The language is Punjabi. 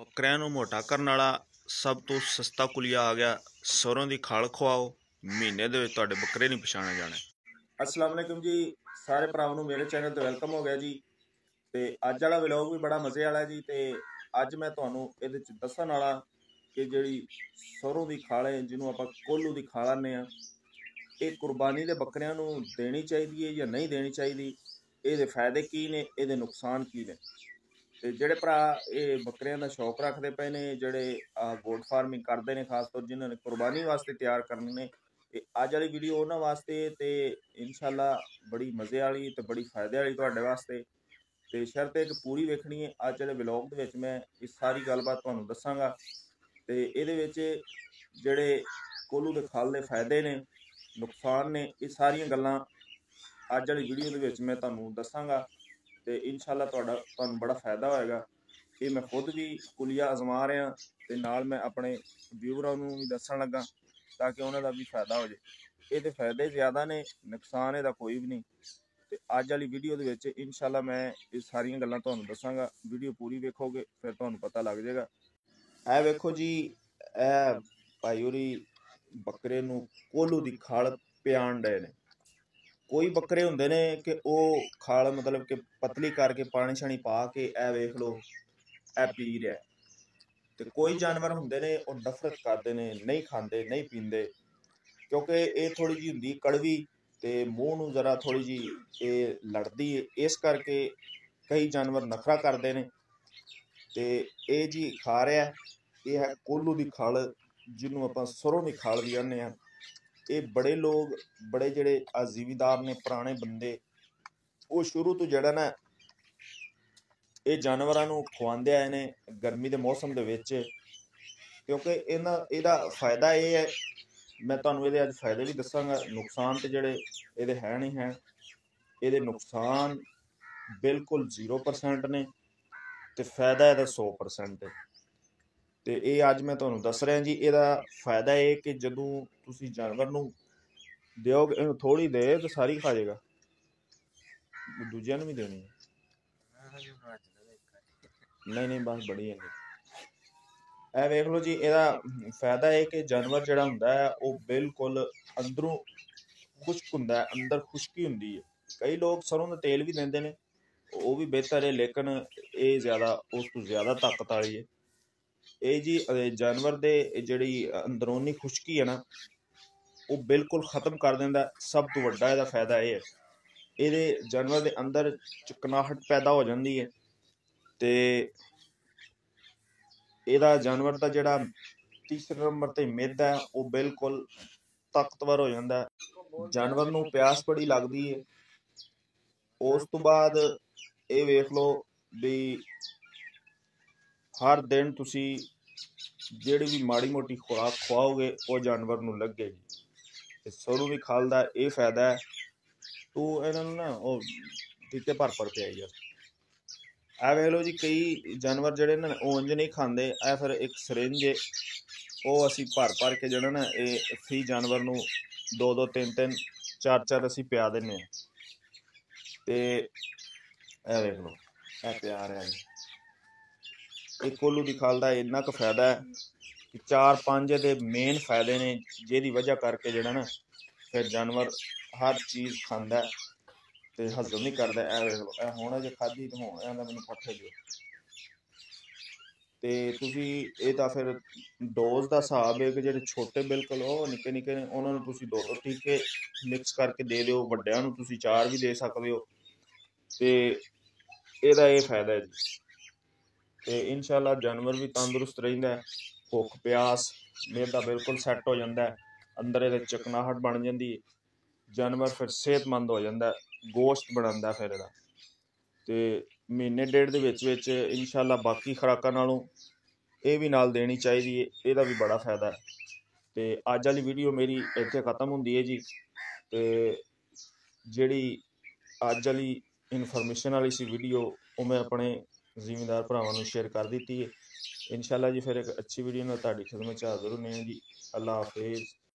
ਬੱਕਰਿਆਂ ਨੂੰ ਮੋਟਾ ਕਰਨ ਵਾਲਾ ਸਭ ਤੋਂ ਸਸਤਾ ਕੁਲੀਆ ਆ ਗਿਆ। ਸਰੋਂ ਦੀ ਖਲ ਖਵਾਓ, ਮਹੀਨੇ ਦੇ ਵਿੱਚ ਤੁਹਾਡੇ ਬੱਕਰੇ ਨਹੀਂ ਪਛਾਣੇ ਜਾਣੇ। अस्सलाम वालेकुम जी। सारे भरावां नूं मेरे चैनल ते वेलकम हो गया जी। ते अज वाला व्लॉग भी बड़ा मज़े वाला जी। ते अज मैं तुहानूं इहदे च दस्सण वाला कि जिहड़ी सरों दी खल है जिन्हों आपां कोल्लू दी खल आखने आ, ये कुर्बानी दे बकरियां नूं देनी चाहिदी है या नहीं देनी चाहिदी, इहदे फायदे की ने, इहदे नुकसान की ने। ते जिहड़े भरा ਇਹ ਬੱਕਰਿਆਂ ਦਾ ਸ਼ੌਕ ਰੱਖਦੇ ਪਏ ਨੇ, ਜਿਹੜੇ ਗੋਟ ਫਾਰਮਿੰਗ ਕਰਦੇ ਨੇ, ਖਾਸ ਤੌਰ ਜਿਨ੍ਹਾਂ ਨੇ ਕੁਰਬਾਨੀ ਵਾਸਤੇ ਤਿਆਰ ਕਰਨੇ ਨੇ, ਤੇ ਅੱਜ ਵਾਲੀ ਵੀਡੀਓ ਉਹਨਾਂ ਵਾਸਤੇ ਤੇ ਇਨਸ਼ਾਅੱਲਾ ਬੜੀ ਮਜ਼ੇ ਵਾਲੀ ਤੇ ਬੜੀ ਫਾਇਦੇ ਵਾਲੀ ਤੁਹਾਡੇ ਵਾਸਤੇ। ਤੇ ਸ਼ਰਤ ਹੈ ਕਿ ਪੂਰੀ ਵੇਖਣੀ ਹੈ। ਅੱਜ ਵਾਲੇ ਵਲੌਗ ਦੇ ਵਿੱਚ ਮੈਂ ਇਹ ਸਾਰੀ ਗੱਲਬਾਤ ਤੁਹਾਨੂੰ ਦੱਸਾਂਗਾ ਤੇ ਇਹਦੇ ਵਿੱਚ ਜਿਹੜੇ ਕੋਲੂ ਦੇ ਖਲ ਦੇ ਫਾਇਦੇ ਨੇ, ਨੁਕਸਾਨ ਨੇ, ਇਹ ਸਾਰੀਆਂ ਗੱਲਾਂ ਅੱਜ ਵਾਲੀ ਵੀਡੀਓ ਦੇ ਵਿੱਚ ਮੈਂ ਤੁਹਾਨੂੰ ਦੱਸਾਂਗਾ ਤੇ ਇਨਸ਼ਾਅੱਲਾ ਤੁਹਾਨੂੰ ਬੜਾ ਫਾਇਦਾ ਹੋਏਗਾ। ਇਹ ਮੈਂ ਖੁਦ ਵੀ ਕੁਲੀਆ ਆਜ਼ਮਾ ਰਿਹਾ ਤੇ ਨਾਲ ਮੈਂ ਆਪਣੇ ਵਿਊਵਰਾਂ ਨੂੰ ਵੀ ਦੱਸਣ ਲੱਗਾ ਤਾਂ ਕਿ ਉਹਨਾਂ ਦਾ ਵੀ ਫਾਇਦਾ ਹੋ ਜਾਏ। ਇਹਦੇ ਫਾਇਦੇ ਜ਼ਿਆਦਾ ਨੇ, ਨੁਕਸਾਨ ਇਹਦਾ ਕੋਈ ਵੀ ਨਹੀਂ। ਤੇ ਅੱਜ ਵਾਲੀ ਵੀਡੀਓ ਦੇ ਵਿੱਚ ਇਨਸ਼ਾਅੱਲਾ ਮੈਂ ਇਹ ਸਾਰੀਆਂ ਗੱਲਾਂ ਤੁਹਾਨੂੰ ਦੱਸਾਂਗਾ। ਵੀਡੀਓ ਪੂਰੀ ਵੇਖੋਗੇ ਫਿਰ ਤੁਹਾਨੂੰ ਪਤਾ ਲੱਗ ਜਾਏਗਾ। ਇਹ ਵੇਖੋ ਜੀ, ਇਹ ਭਾਈ ਹੋਰੀ ਬੱਕਰੇ ਨੂੰ ਕੋਲੂ ਦੀ ਖਲ ਪਿਆਣ ਡਏ ਨੇ। ਕੋਈ ਬੱਕਰੇ ਹੁੰਦੇ ਨੇ ਕਿ ਉਹ ਖਲ ਮਤਲਬ ਕਿ ਪਤਲੀ ਕਰਕੇ ਪਾਣੀ ਛਾਣੀ ਪਾ ਕੇ ਇਹ ਵੇਖ ਲਓ ਇਹ ਪੀ ਰਿਹਾ, ਤੇ ਕੋਈ ਜਾਨਵਰ ਹੁੰਦੇ ਨੇ ਉਹ ਨਫ਼ਰਤ ਕਰਦੇ ਨੇ, ਨਹੀਂ ਖਾਂਦੇ, ਨਹੀਂ ਪੀਂਦੇ, ਕਿਉਂਕਿ ਇਹ ਥੋੜੀ ਜਿਹੀ ਹੁੰਦੀ ਕੜਵੀ ਤੇ ਮੂੰਹ ਨੂੰ ਜ਼ਰਾ ਥੋੜੀ ਜਿਹੀ ਇਹ ਲੜਦੀ ਹੈ, ਇਸ ਕਰਕੇ ਕਈ ਜਾਨਵਰ ਨਖਰਾ ਕਰਦੇ ਨੇ। ਤੇ ਇਹ ਜੀ ਖਾ ਰਿਹਾ, ਇਹ ਹੈ ਕੋਲੂ ਦੀ ਖਲ ਜਿਹਨੂੰ ਆਪਾਂ ਸਰੋਂ ਦੀ ਖਲ ਵੀ ਕਹਿੰਦੇ ਹਾਂ। ਇਹ ਬੜੇ ਲੋਕ, ਬੜੇ ਜਿਹੜੇ ਜ਼ਿਮੀਦਾਰ ਨੇ, ਪੁਰਾਣੇ ਬੰਦੇ, ਉਹ ਸ਼ੁਰੂ ਤੋਂ ਜਿਹੜਾ ਨਾ ਇਹ ਜਾਨਵਰਾਂ ਨੂੰ ਖਵਾਉਂਦੇ ਆਏ ਨੇ ਗਰਮੀ ਦੇ ਮੌਸਮ ਦੇ ਵਿੱਚ, ਕਿਉਂਕਿ ਇਹਦਾ ਫਾਇਦਾ ਇਹ ਹੈ। ਮੈਂ ਤੁਹਾਨੂੰ ਇਹਦੇ ਅੱਜ ਫਾਇਦੇ ਵੀ ਦੱਸਾਂਗਾ, ਨੁਕਸਾਨ ਤੇ ਜਿਹੜੇ ਇਹਦੇ ਹੈ ਨਹੀਂ ਹੈ। ਇਹਦੇ ਨੁਕਸਾਨ ਬਿਲਕੁਲ 0% ਨੇ ਤੇ ਫਾਇਦਾ ਇਹਦਾ 100% ਹੈ। ਤੇ ਇਹ ਅੱਜ ਮੈਂ ਤੁਹਾਨੂੰ ਦੱਸ ਰਿਹਾ ਜੀ। ਇਹਦਾ ਫਾਇਦਾ ਇਹ ਕਿ ਜਦੋਂ ਤੁਸੀਂ ਜਾਨਵਰ ਨੂੰ ਦਿਓਗੇ, ਇਹਨੂੰ ਥੋੜੀ ਦੇ ਤਾਂ ਸਾਰੀ ਖਾ ਜਾਏਗਾ, ਦੂਜਿਆਂ ਨੂੰ ਵੀ ਦੇਣੀ ਹੈ। ਨਹੀਂ ਬਸ ਬੜੀ ਹੈ। ਇਹ ਵੇਖ ਲਓ ਜੀ, ਇਹਦਾ ਫਾਇਦਾ ਇਹ ਕਿ ਜਾਨਵਰ ਜਿਹੜਾ ਹੁੰਦਾ ਹੈ ਉਹ ਬਿਲਕੁਲ ਅੰਦਰੋਂ ਖੁਸ਼ਕ ਹੁੰਦਾ ਹੈ, ਅੰਦਰ ਖੁਸ਼ਕੀ ਹੁੰਦੀ ਹੈ। ਕਈ ਲੋਕ ਸਰੋਂ ਦਾ ਤੇਲ ਵੀ ਦਿੰਦੇ ਨੇ, ਉਹ ਵੀ ਬਿਹਤਰ ਹੈ, ਲੇਕਿਨ ਇਹ ਜ਼ਿਆਦਾ ਉਸ ਤੋਂ ਜ਼ਿਆਦਾ ਤਾਕਤ ਵਾਲੀ ਹੈ। ਇਹ ਜੀ ਜਾਨਵਰ ਦੇ ਜਿਹੜੀ ਅੰਦਰੂਨੀ ਖੁਸ਼ਕੀ ਹੈ ਨਾ, ਉਹ ਬਿਲਕੁਲ ਖ਼ਤਮ ਕਰ ਦਿੰਦਾ। ਸਭ ਤੋਂ ਵੱਡਾ ਇਹਦਾ ਫਾਇਦਾ ਇਹ ਹੈ, ਇਹਦੇ ਜਾਨਵਰ ਦੇ ਅੰਦਰ ਚਿਕਨਾਹਟ ਪੈਦਾ ਹੋ ਜਾਂਦੀ ਹੈ ਤੇ ਇਹਦਾ ਜਾਨਵਰ ਦਾ ਜਿਹੜਾ ਤੀਸਰੇ ਨੰਬਰ ਤੇ ਮਿੱਧ ਹੈ ਉਹ ਬਿਲਕੁਲ ਤਾਕਤਵਰ ਹੋ ਜਾਂਦਾ। ਜਾਨਵਰ ਨੂੰ ਪਿਆਸ ਬੜੀ ਲੱਗਦੀ ਹੈ। ਉਸ ਤੋਂ ਬਾਅਦ ਇਹ ਵੇਖ ਲਓ ਵੀ ਹਰ ਦਿਨ ਤੁਸੀਂ ਜਿਹੜੀ ਵੀ ਮਾੜੀ ਮੋਟੀ ਖੁਰਾਕ ਖਵਾਓਗੇ ਉਹ ਜਾਨਵਰ ਨੂੰ ਲੱਗੇਗੀ। ਤੇ ਸਰੋਂ ਦੀ ਖਲ ਦਾ ਇਹ ਫਾਇਦਾ ਹੈ, ਤੂੰ ਇਹਨਾਂ ਨੂੰ ਨਾ ਉਹ ਟੀਕੇ ਭਰ ਪਿਆਈ ਯਾਰ। ਇਹ ਵੇਖ ਲਓ ਜੀ, ਕਈ ਜਾਨਵਰ ਜਿਹੜੇ ਨਾ ਉਹ ਉਂਝ ਨਹੀਂ ਖਾਂਦੇ। ਇਹ ਫਿਰ ਇੱਕ ਸਰਿੰਜ ਉਹ ਅਸੀਂ ਭਰ ਕੇ ਜਿਹੜਾ ਨਾ ਇਹ ਫੀ ਜਾਨਵਰ ਨੂੰ 2-2, 3-3, 4-4 ਅਸੀਂ ਪਿਆ ਦਿੰਦੇ ਹਾਂ। ਤੇ ਇਹ ਵੇਖ ਲਓ ਇਹ ਪਿਆ ਰਿਹਾ ਜੀ। ਇਹ ਕੋਲੂ ਦੀ ਖਲ ਦਾ ਇੰਨਾ ਕੁ ਫਾਇਦਾ ਹੈ ਕਿ 4-5 ਦੇ ਮੇਨ ਫਾਇਦੇ ਨੇ, ਜਿਹਦੀ ਵਜ੍ਹਾ ਕਰਕੇ ਜਿਹੜਾ ਨਾ ਫਿਰ ਜਾਨਵਰ ਹਰ ਚੀਜ਼ ਖਾਂਦਾ ਤੇ ਹਜ਼ਮ ਨਹੀਂ ਕਰਦਾ। ਇਹ ਵੇਖ ਲਓ, ਇਹ ਹੁਣ ਜੇ ਖਾਧੀ ਤੇ ਹੁਣ ਇਹਦਾ ਮੈਨੂੰ ਪੱਠੇ ਦਿਓ। ਤੇ ਤੁਸੀਂ ਇਹ ਤਾਂ ਫਿਰ ਡੋਜ਼ ਦਾ ਹਿਸਾਬ ਹੈ ਕਿ ਜਿਹੜੇ ਛੋਟੇ ਬਿਲਕੁਲ ਉਹ ਨਿੱਕੇ ਨਿੱਕੇ ਨੇ, ਉਹਨਾਂ ਨੂੰ ਤੁਸੀਂ 2 ਟੀਕੇ ਮਿਕਸ ਕਰਕੇ ਦੇ ਦਿਓ। ਵੱਡਿਆਂ ਨੂੰ ਤੁਸੀਂ 4 ਵੀ ਦੇ ਸਕਦੇ ਹੋ। ਤੇ ਇਹਦਾ ਇਹ ਫਾਇਦਾ ਹੈ ਜੀ। ਤੇ ਇਨਸ਼ਾਅੱਲਾ ਜਾਨਵਰ ਵੀ ਤੰਦਰੁਸਤ ਰਹਿੰਦਾ, ਭੁੱਖ ਪਿਆਸ ਮਿਹਦਾ ਬਿਲਕੁਲ ਸੈੱਟ ਹੋ ਜਾਂਦਾ, ਅੰਦਰ ਇਹਦੇ ਚਿਕਨਾਹਟ ਬਣ ਜਾਂਦੀ, ਜਾਨਵਰ ਫਿਰ ਸਿਹਤਮੰਦ ਹੋ ਜਾਂਦਾ, ਗੋਸ਼ਤ ਬਣਾਉਂਦਾ ਫਿਰ ਇਹਦਾ। ਤੇ ਮਹੀਨੇ ਡੇਢ ਦੇ ਵਿੱਚ ਇਨਸ਼ਾਅੱਲਾ ਬਾਕੀ ਖੁਰਾਕਾਂ ਨਾਲੋਂ ਇਹ ਵੀ ਨਾਲ ਦੇਣੀ ਚਾਹੀਦੀ ਹੈ, ਇਹਦਾ ਵੀ ਬੜਾ ਫਾਇਦਾ ਹੈ। ਤੇ ਅੱਜ ਵਾਲੀ ਵੀਡੀਓ ਮੇਰੀ ਇੱਥੇ ਖ਼ਤਮ ਹੁੰਦੀ ਹੈ ਜੀ। ਤੇ ਜਿਹੜੀ ਅੱਜ ਵਾਲੀ ਇਨਫੋਰਮੇਸ਼ਨ ਵਾਲੀ ਸੀ ਵੀਡੀਓ, ਉਹ ਮੈਂ ਆਪਣੇ ਜ਼ਿਮੀਦਾਰ ਭਰਾਵਾਂ ਨੂੰ ਸ਼ੇਅਰ ਕਰ ਦਿੱਤੀ ਹੈ। ਇਨਸ਼ਾਅੱਲਾ ਜੀ ਫਿਰ ਇੱਕ ਅੱਛੀ ਵੀਡੀਓ ਨਾਲ ਤੁਹਾਡੀ ਖਿਦਮਤ 'ਚ ਹਾਜ਼ਰ ਹੁੰਦੇ ਹਾਂ ਜੀ। ਅੱਲਾ ਹਾਫਿਜ਼।